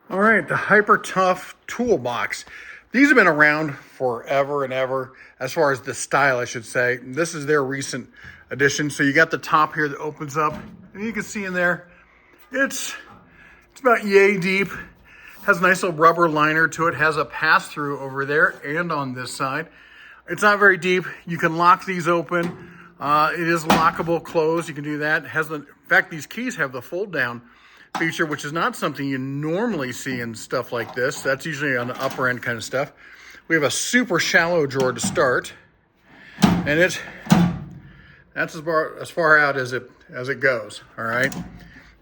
All right, the Hyper Tough Toolbox. These have been around forever and ever, as far as the style, I should say. This is their recent addition. So you got the top here that opens up, and you can see in there, it's about yay deep. Has a nice little rubber liner to it. Has a pass-through over there and on this side. It's not very deep. You can lock these open. It is lockable closed. You can do that. In fact, these keys have the fold-down feature, which is not something you normally see in stuff like this. That's usually on the upper end kind of stuff. We have a super shallow drawer to start, and that's as far out as it goes. All right.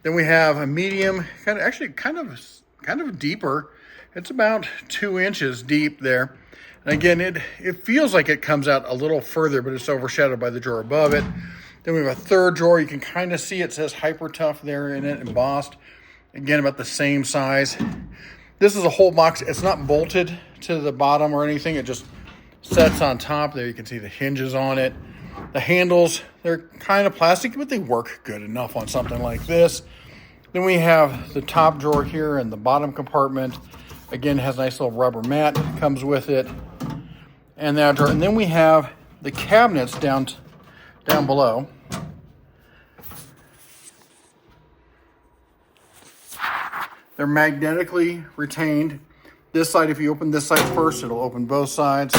Then we have a medium, kind of deeper. It's about 2 inches deep there. And again, it feels like it comes out a little further, but it's overshadowed by the drawer above it. Then we have a third drawer. You can kind of see it says Hyper Tough there in it, embossed. Again, about the same size. This is a whole box. It's not bolted to the bottom or anything. It just sets on top. There you can see the hinges on it. The handles, they're kind of plastic, but they work good enough on something like this. Then we have the top drawer here and the bottom compartment. Again, has a nice little rubber mat that comes with it. And that drawer. And then we have the cabinets down below. They're magnetically retained. This side, if you open this side first, it'll open both sides.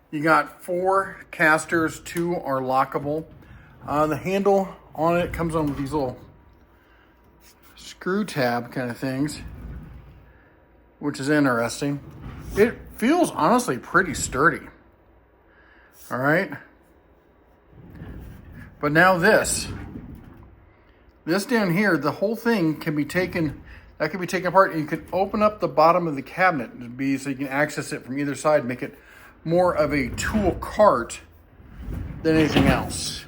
You got 4 casters, 2 are lockable. The handle on it comes on with these little screw tab kind of things, which is interesting. It feels honestly pretty sturdy. All right. But now this down here, the whole thing can be taken apart, and you can open up the bottom of the cabinet so you can access it from either side, make it more of a tool cart than anything else.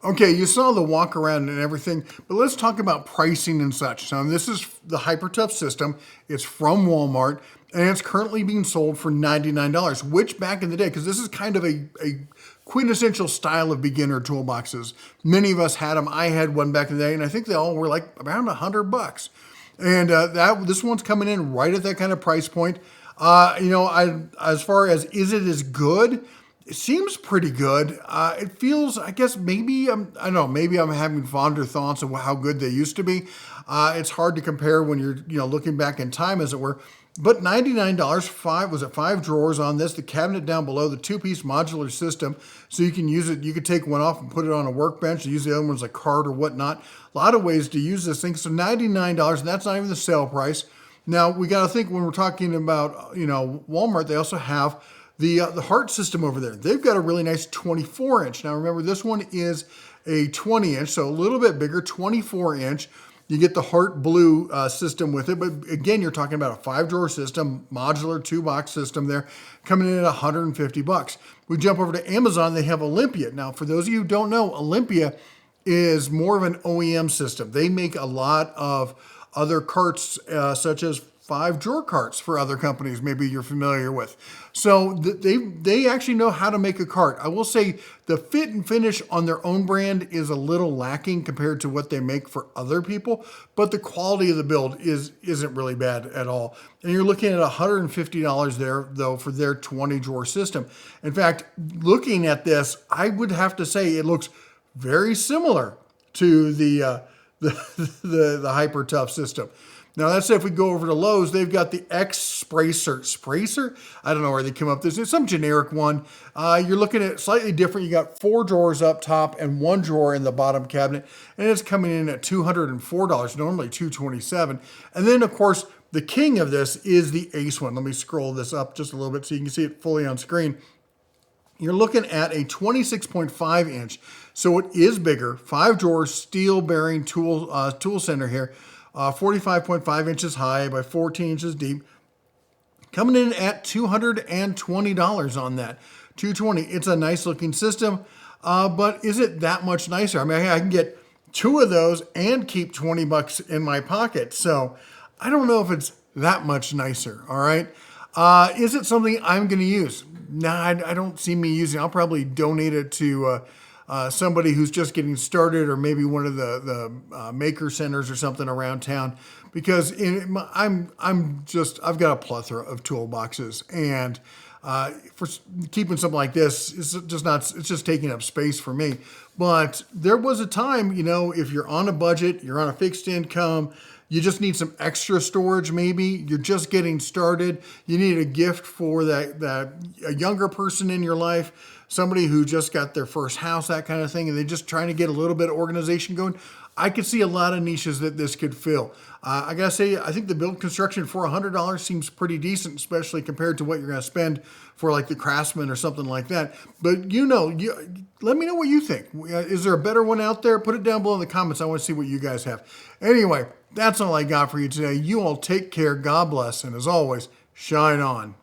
Okay, you saw the walk around and everything, but let's talk about pricing and such. Now, this is the Hyper Tough system. It's from Walmart, and it's currently being sold for $99, which back in the day, because this is kind of a quintessential style of beginner toolboxes. Many of us had them. I had one back in the day, and I think they all were like around $100. And this one's coming in right at that kind of price point. As far as is it as good? It seems pretty good. It feels, I guess, maybe I'm having fonder thoughts of how good they used to be. It's hard to compare when you're looking back in time, as it were. But $99, 5 drawers on this, the cabinet down below, the 2-piece modular system, so you can use it. You could take one off and put it on a workbench and use the other one as a cart or whatnot. A lot of ways to use this thing. So $99, and that's not even the sale price. Now we got to think when we're talking about Walmart, they also have the HART system over there. They've got a really nice 24-inch. Now remember, this one is a 20-inch, so a little bit bigger, 24-inch. You get the HART blue system with it, but again, you're talking about a 5-drawer system, modular 2-box system there, coming in at $150. We jump over to Amazon, they have Olympia. Now, for those of you who don't know, Olympia is more of an OEM system. They make a lot of other carts, such as 5-drawer carts for other companies maybe you're familiar with. So they actually know how to make a cart. I will say the fit and finish on their own brand is a little lacking compared to what they make for other people, but the quality of the build isn't really bad at all. And you're looking at $150 there, though, for their 20-drawer system. In fact, looking at this, I would have to say it looks very similar to the Hyper Tough system. Now, that said, if we go over to Lowe's, they've got the X Spracer. I don't know where they came up with this. It's some generic one. You're looking at slightly different. You got 4 drawers up top and 1 drawer in the bottom cabinet, and it's coming in at $204, normally $227. And then, of course, the king of this is the Ace one. Let me scroll this up just a little bit so you can see it fully on screen. You're looking at a 26.5 inch, so it is bigger. 5 drawers, steel bearing tool center here. 45.5 inches high by 14 inches deep. Coming in at $220 on that. $220. It's a nice looking system, but is it that much nicer? I mean, I can get 2 of those and keep $20 in my pocket. So I don't know if it's that much nicer. All right. Is it something I'm going to use? Nah, I don't see me using. I'll probably donate it to somebody who's just getting started, or maybe one of the maker centers or something around town. Because I've got a plethora of toolboxes, and for keeping something like this, it's just taking up space for me. But there was a time, if you're on a budget, you're on a fixed income, you just need some extra storage maybe, you're just getting started, you need a gift for that a younger person in your life, somebody who just got their first house, that kind of thing, and they're just trying to get a little bit of organization going. I could see a lot of niches that this could fill. I gotta say, I think the build construction for $100 seems pretty decent, especially compared to what you're gonna spend for like the Craftsman or something like that. But let me know what you think. Is there a better one out there? Put it down below in the comments. I want to see what you guys have. Anyway, that's all I got for you today. You all take care. God bless. And as always, shine on.